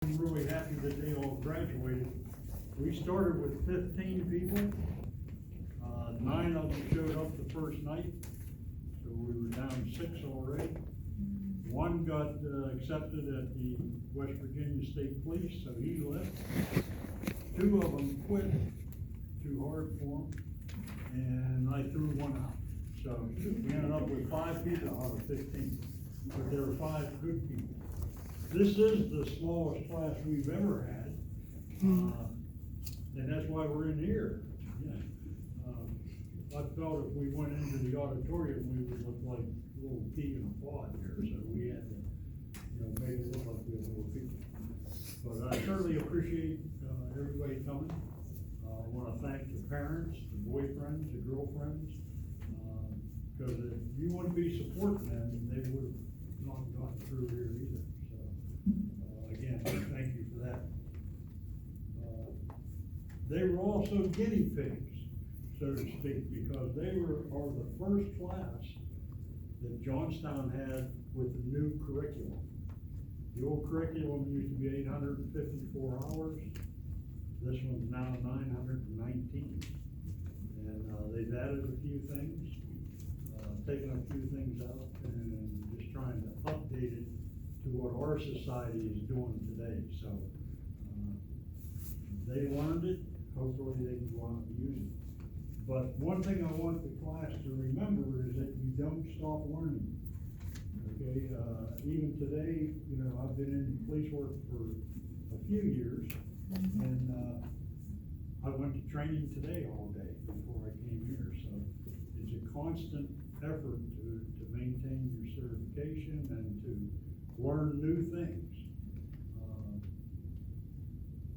I'm really happy that they all graduated. We started with 15 people. 9 of them showed up the first night, so we were down 6 already. One got accepted at the West Virginia State Police, so he left. 2 of them quit, too hard for them, and I threw 1 out. So we ended up with 5 people out of 15, but there were 5 good people. This is the smallest class we've ever had, and that's why we're in here. Yeah. I felt if we went into the auditorium, we would look like a little pea in a pod here, so we had to, make it look like we had more people. But I certainly appreciate everybody coming. I want to thank the parents, the boyfriends, the girlfriends, because if you wouldn't be supporting them, they would have not gotten through here either. So, again, thank you for that. They were also guinea pigs, so to speak, because they are the first class that Johnstown had with the new curriculum. The old curriculum used to be 854 hours. This one's now 919. And they've added a few things, taken a few things out, and just trying to update it to what our society is doing today. So they learned it. Hopefully they can go out and use it. But one thing I want the class to remember is that you don't stop learning. Okay, even today, I've been in police work for a few years, and I went to training today all day before I came here. So it's a constant effort to maintain your certification and to learn new things.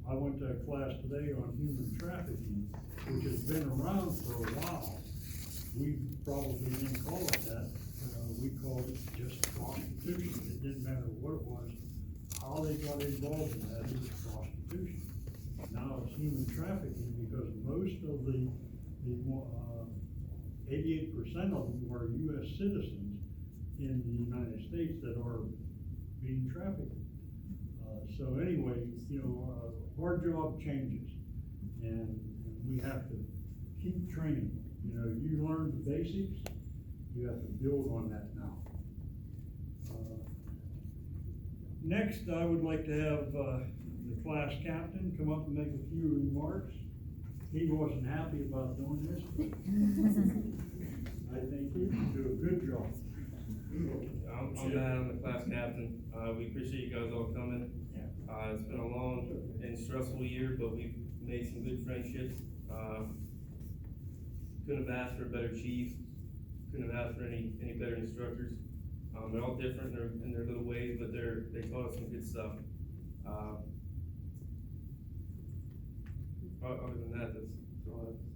I went to a class today on human trafficking, which has been around for a while. We probably didn't call it that. We called it just prostitution. It didn't matter what it was, how they got involved in that, it was prostitution. Now it's human trafficking because most of the 88% of them are U.S. citizens in the United States that are being trafficked. So anyway, our job changes, and we have to keep training. You learn the basics, you have to build on that now. Next, I would like to have the class captain come up and make a few remarks. He wasn't happy about doing this, but I think he do a good job. I'm Matt, I'm the class captain. We appreciate you guys all coming. It's been a long and stressful year, but we've made some good friendships. Couldn't have asked for a better chief. Couldn't have asked for any better instructors. They're all different in their little ways, but they taught us some good stuff. Other than that, that's all I have to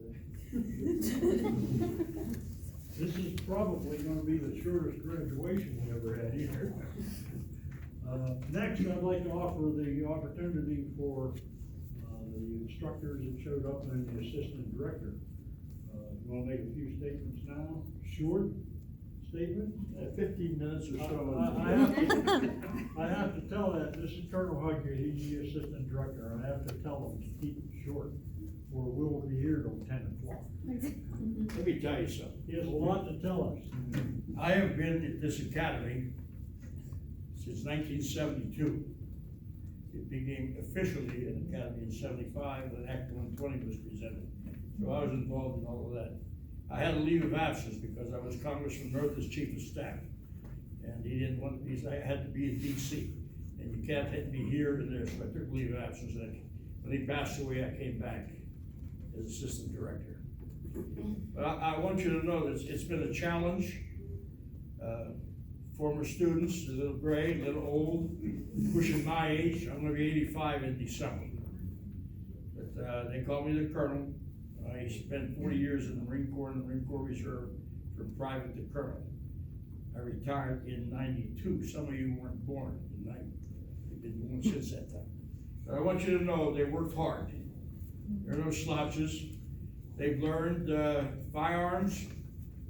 say. This is probably going to be the shortest graduation we ever had here. Next, I'd like to offer the opportunity for the instructors that showed up and the assistant director. You want to make a few statements now? Short statements? 15 minutes or so. I have to tell that. This is Colonel Hugger, he's the assistant director. I have to tell him to keep it short, or we'll be here till 10 o'clock. Let me tell you something. He has a lot to tell us. I have been at this academy since 1972. It became officially an academy in 75 when Act 120 was presented. So I was involved in all of that. I had a leave of absence because I was Congressman Murtha's chief of staff. And he didn't want me, I had to be in DC. And you can't have me here and there, so I took leave of absence. And when he passed away, I came back as assistant director. But I want you to know that it's been a challenge. Former students, a little gray, a little old, pushing my age. I'm gonna be 85 in December. But they call me the Colonel. I spent 40 years in the Marine Corps and the Marine Corps Reserve from private to colonel. I retired in 92. Some of you weren't born in 90. They've been born since that time. But I want you to know they worked hard. There are no slouches. They've learned firearms,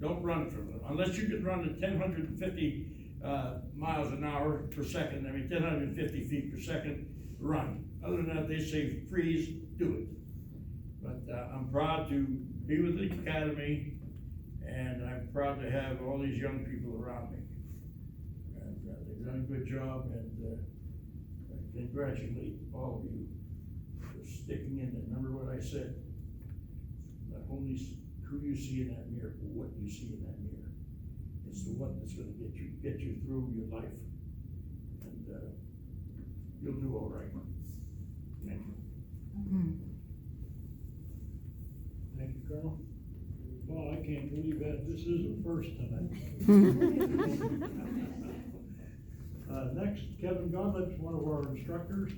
don't run from them. Unless you can run at 1,050 miles an hour per second, 1,050 feet per second, run. Other than that, they say freeze, do it. But, I'm proud to be with the academy, and I'm proud to have all these young people around me. And, they've done a good job, and, I congratulate all of you for sticking in it. Remember what I said? Not only who you see in that mirror, but what you see in that mirror. It's the one that's gonna get you through your life. And, you'll do all right. Thank you. Thank you, Colonel. Well, I can't believe that this is a first tonight. Next, Kevin Gauntlet's one of our instructors.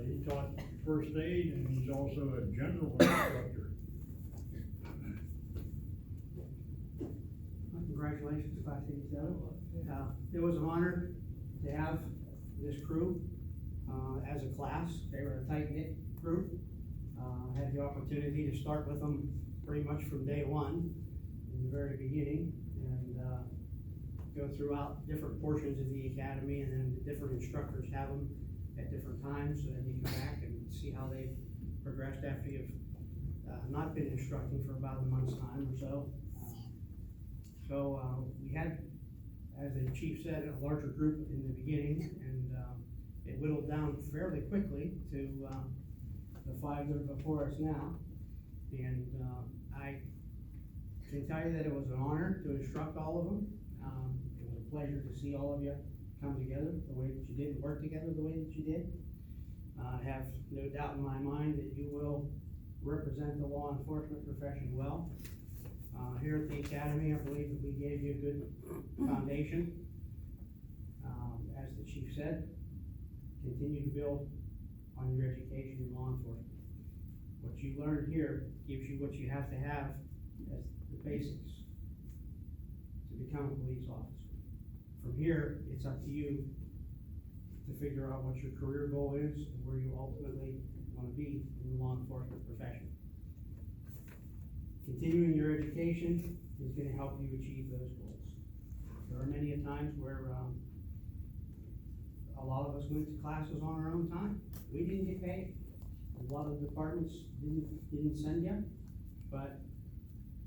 He taught first aid, and he's also a general instructor. Congratulations, Class 87. It was an honor to have this crew as a class. They were a tight-knit group. I had the opportunity to start with them pretty much from day one, in the very beginning, and go throughout different portions of the academy, and then the different instructors have them at different times, so then you come back and see how they've progressed after you've not been instructing for about a month's time or so. We had, as the chief said, a larger group in the beginning, and it whittled down fairly quickly to the 5 that are before us now. And I can tell you that it was an honor to instruct all of them. It was a pleasure to see all of you come together the way that you did, and work together the way that you did. I have no doubt in my mind that you will represent the law enforcement profession well. Here at the academy, I believe that we gave you a good foundation. As the chief said, continue to build on your education in law enforcement. What you learned here gives you what you have to have as the basics to become a police officer. From here, it's up to you to figure out what your career goal is and where you ultimately want to be in the law enforcement profession. Continuing your education is going to help you achieve those goals. There are many times where a lot of us went to classes on our own time. We didn't get paid. A lot of departments didn't send you, but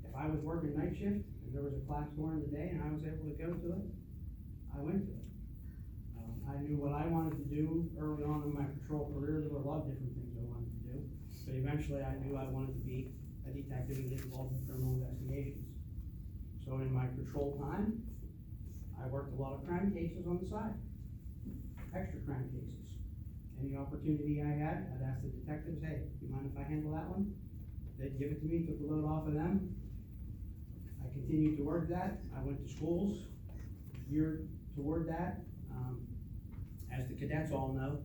if I was working night shift and there was a class during the day and I was able to go to it, I went to it. I knew what I wanted to do early on in my patrol career. There were a lot of different things I wanted to do, but eventually I knew I wanted to be a detective and get involved in criminal investigations. So in my patrol time, I worked a lot of crime cases on the side, extra crime cases. Any opportunity I had, I'd ask the detectives, hey, do you mind if I handle that one? They'd give it to me, took the load off of them. I continued to work that. I went to schools geared toward that. As the cadets all know,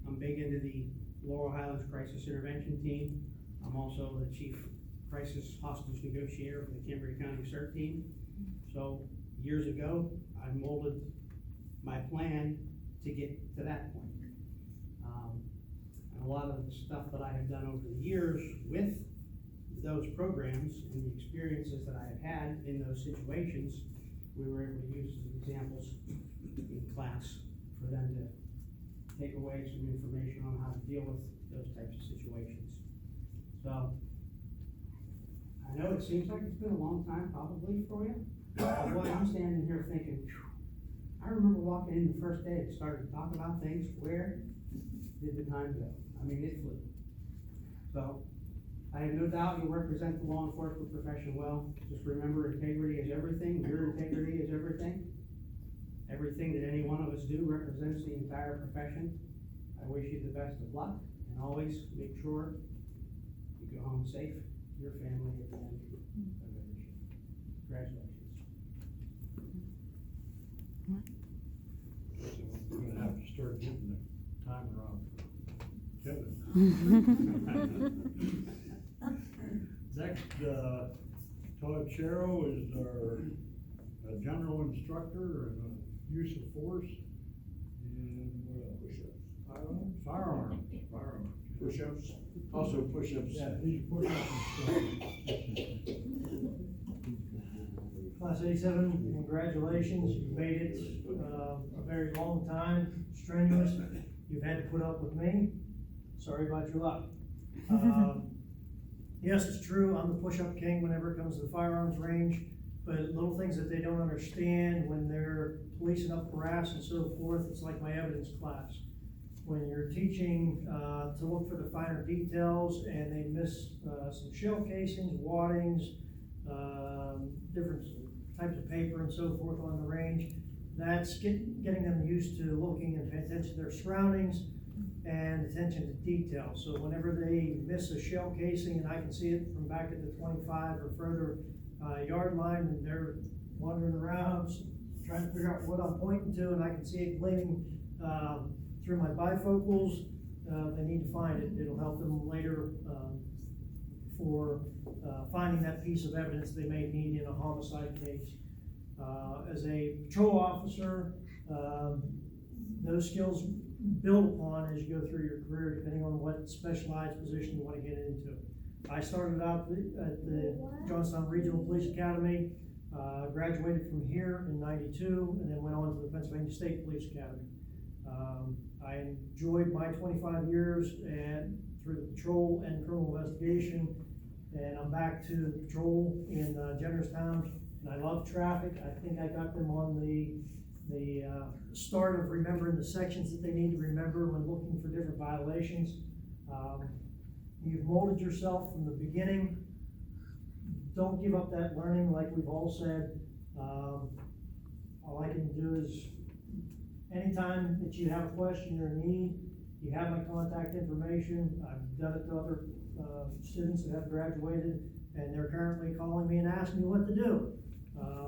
I'm big into the Laurel Highlands Crisis Intervention Team. I'm also the chief crisis hostage negotiator for the Cambria County CERT team. So years ago, I molded my plan to get to that point. And a lot of the stuff that I have done over the years with those programs and the experiences that I have had in those situations, we were able to use as examples in class for them to take away some information on how to deal with those types of situations. So, I know it seems like it's been a long time probably for you, but boy, I'm standing here thinking, I remember walking in the first day and started to talk about things, where did the time go? I mean, it flew. So, I have no doubt you'll represent the law enforcement profession well. Just remember, integrity is everything. Your integrity is everything. Everything that any one of us do represents the entire profession. I wish you the best of luck, and always make sure you go home safe to your family at the end of everything. Congratulations. So we're gonna have to start getting the timer on Kevin. Next, Todd Sherrow is our general instructor and use of force, and what else? Firearms. Push-ups, also push-ups. Yeah, he's push-ups instructor. Class 87, congratulations, you've made it a very long time, strenuous. You've you've had to put up with me, sorry about your luck. Yes, it's true, I'm the push-up king whenever it comes to the firearms range, but little things that they don't understand when they're policing up harass and so forth, it's like my evidence class. When you're teaching to look for the finer details and they miss some shell casings, waddings, different types of paper and so forth on the range, that's getting them used to looking and paying attention to their surroundings and attention to detail. So whenever they miss a shell casing and I can see it from back at the 25 or further yard line, and they're wandering around trying to figure out what I'm pointing to, and I can see it gleaming through my bifocals, they need to find it. It'll help them later for finding that piece of evidence they may need in a homicide case. As a patrol officer, those skills build upon as you go through your career, depending on what specialized position you want to get into. I started out at the Johnstown Regional Police Academy, graduated from here in '92, and then went on to the Pennsylvania State Police Academy. I enjoyed my 25 years through the patrol and criminal investigation, and I'm back to the patrol in Jennerstown, and I love traffic. I think I got them on the start of remembering the sections that they need to remember when looking for different violations. You've molded yourself from the beginning. Don't give up that learning, like we've all said. All I can do is, anytime that you have a question or a need, you have my contact information. I've done it to other students that have graduated, and they're currently calling me and asking me what to do.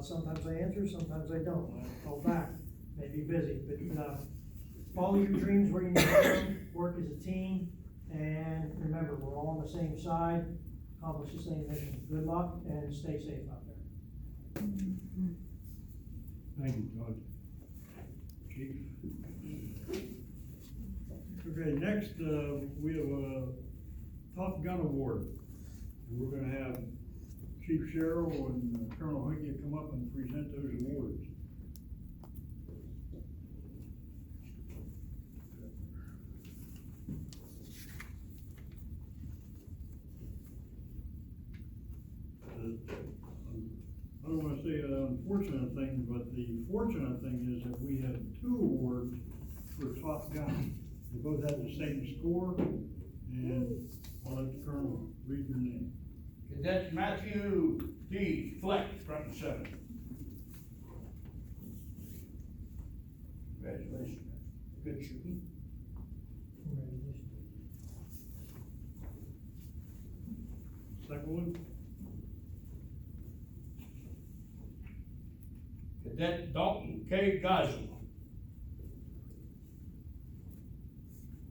Sometimes I answer, sometimes I don't. I call back, may be busy, but follow your dreams where you need to go, work as a team, and remember, we're all on the same side, accomplish the same mission. Good luck and stay safe out there. Thank you, Todd. Chief. Okay, next, we have a Top Gun Award. We're gonna have Chief Sherrill and Colonel Hunky come up and present those awards. I don't want to say an unfortunate thing, but the fortunate thing is that we have 2 awards for Top Gun. They both have the same score, and I'll let the Colonel read your name. Cadet Matthew D. Fleck, front and center. Congratulations. Good shooting. Second one, Cadet Dalton K. Geisel.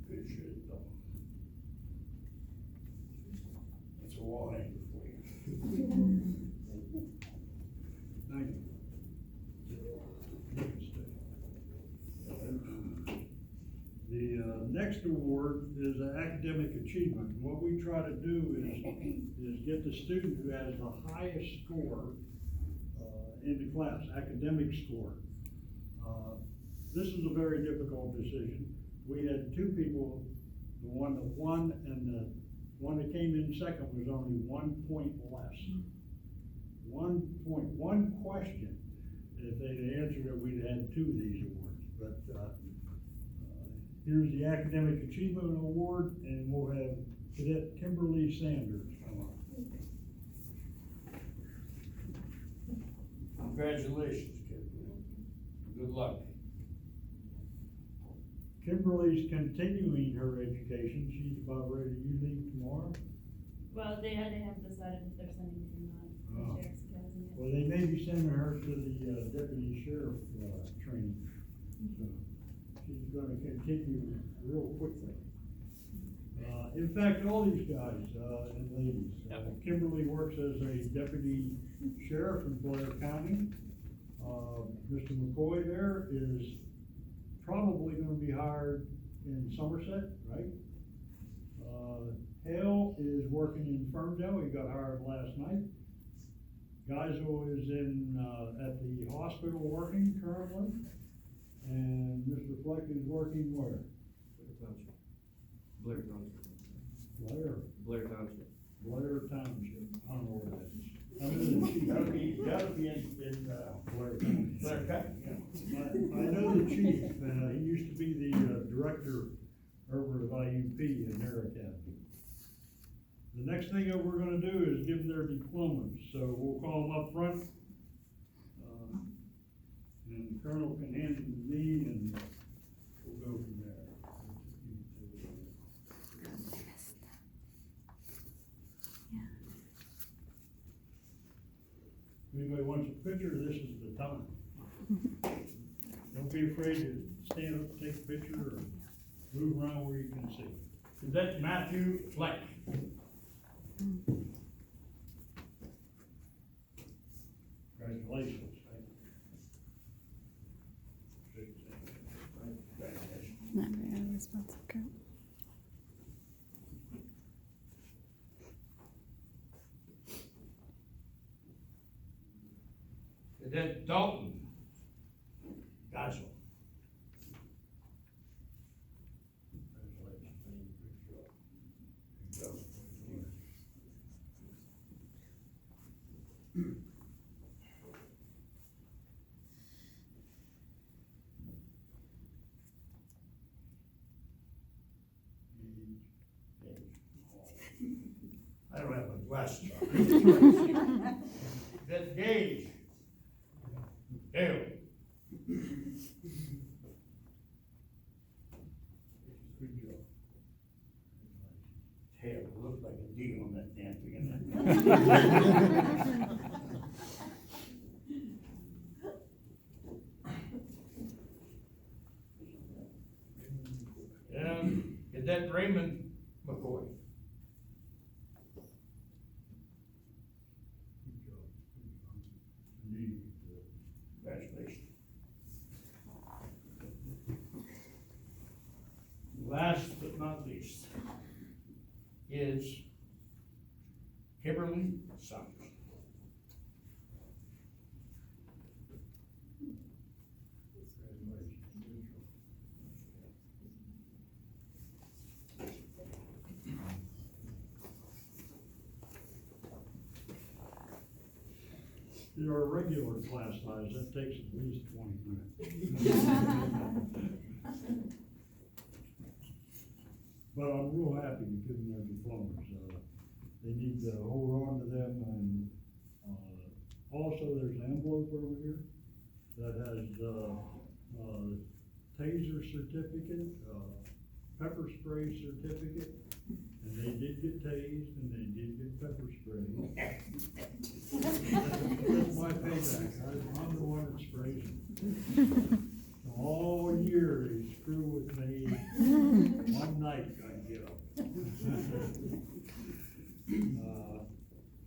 Good shit, Dalton. That's a wall anchor for you. thank you. The next award is an academic achievement. What we try to do is get the student who has the highest score into class, academic score. This is a very difficult decision. We had 2 people, the one that won and the one that came in second was only 1 point less. 1 point, 1 question. If they'd answered it, we'd had 2 of these awards. But here's the Academic Achievement Award, and we'll have Cadet Kimberly Sanders come up. Congratulations, kid. Good luck. Kimberly's continuing her education. She's about ready to leave tomorrow. Well, they haven't decided if they're sending her or not, the Sheriff's Academy. Well, they may be sending her to the deputy sheriff training. So she's gonna continue real quickly. In fact, all these guys and ladies, Kimberly works as a deputy sheriff in Blair County. Mr. McCoy there is probably gonna be hired in Somerset, right? Hale is working in Ferndale. He got hired last night. Geisel is at the hospital working currently. And Mr. Fleck is working where? Blair Township. Blair Township. Township, I don't know where that is. I know the chief. That'll be in, Blair Township. Blair County, yeah. I know the chief, he used to be the, director over at IUP in their academy. The next thing that we're gonna do is give them their diplomas, so we'll call them up front. And the colonel can hand them to me and we'll go from there. If anybody wants a picture, this is the time. Don't be afraid to stand up, take a picture, or move around where you can see. Cadet Matthew Fleck. Congratulations. Not very responsive girl. Cadet Dalton Gazel. I don't have my glasses on. Cadet Gage. Dale. Good job. Tail looked like a D on that damn thing. And Cadet Raymond McCoy. Congratulations. Last but not least is Kimberly Summers. In our regular class size, that takes at least 20 minutes. But I'm real happy to give them their diplomas. They need to hold on to them, and, also there's an envelope over here that has, taser certificate, pepper spray certificate, and they did get tased, and they did get pepper sprayed. That's my payback, I'm the one that sprays them. All year they screw with me, one night I get them.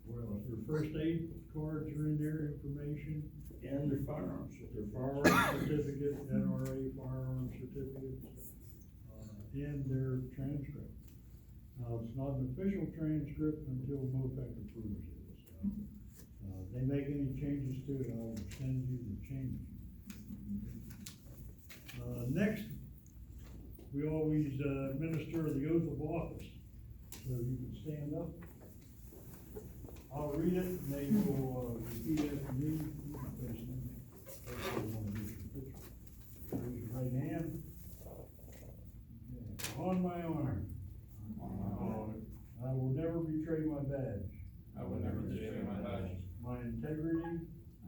Well, their first aid cards are in there, information. And their firearms. Their firearm certificate, NRA firearm certificates, and their transcript. Now, it's not an official transcript until MOPEC approves it, so, they make any changes to it, I'll send you the changes. Next, we always, administer the oath of office, so you can stand up. I'll read it, and they will, repeat after me. Raise your right hand. Okay. On my honor. I will never betray my badge. I will never betray my badge. My integrity.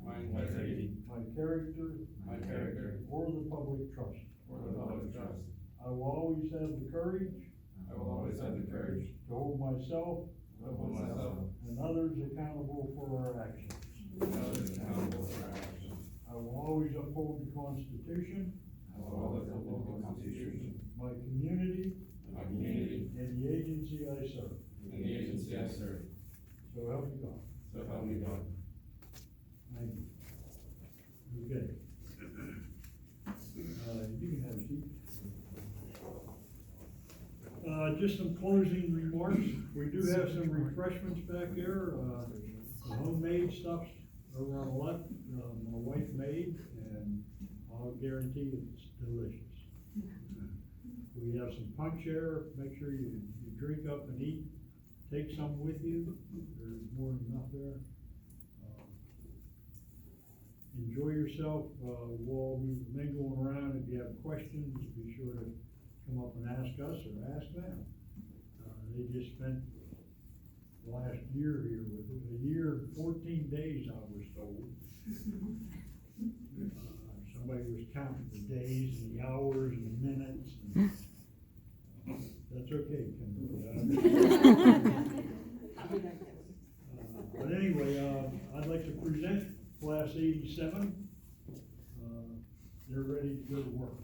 My integrity. My character. My character. Or the public trust. Or the public trust. I will always have the courage. I will always have the courage. To hold myself. To hold myself. And others accountable for our actions. And others accountable for our actions. I will always uphold the Constitution. I will always uphold the Constitution. My community. My community. And the agency I serve. And the agency I serve. So help me God. So help me God. Thank you. Okay. You can have a seat. Just some closing remarks. We do have some refreshments back there. The homemade stuff over on the left, my wife made, and I'll guarantee it's delicious. We have some punch there, make sure you drink up and eat, take some with you, there's more than enough there. Enjoy yourself, we'll all be mingling around, if you have questions, be sure to come up and ask us or ask them. They just spent the last year here with us, a year and 14 days, I was told. Somebody was counting the days and the hours and the minutes, and, that's okay, Kimberly. But anyway, I'd like to present Class 87. They're ready to go to work.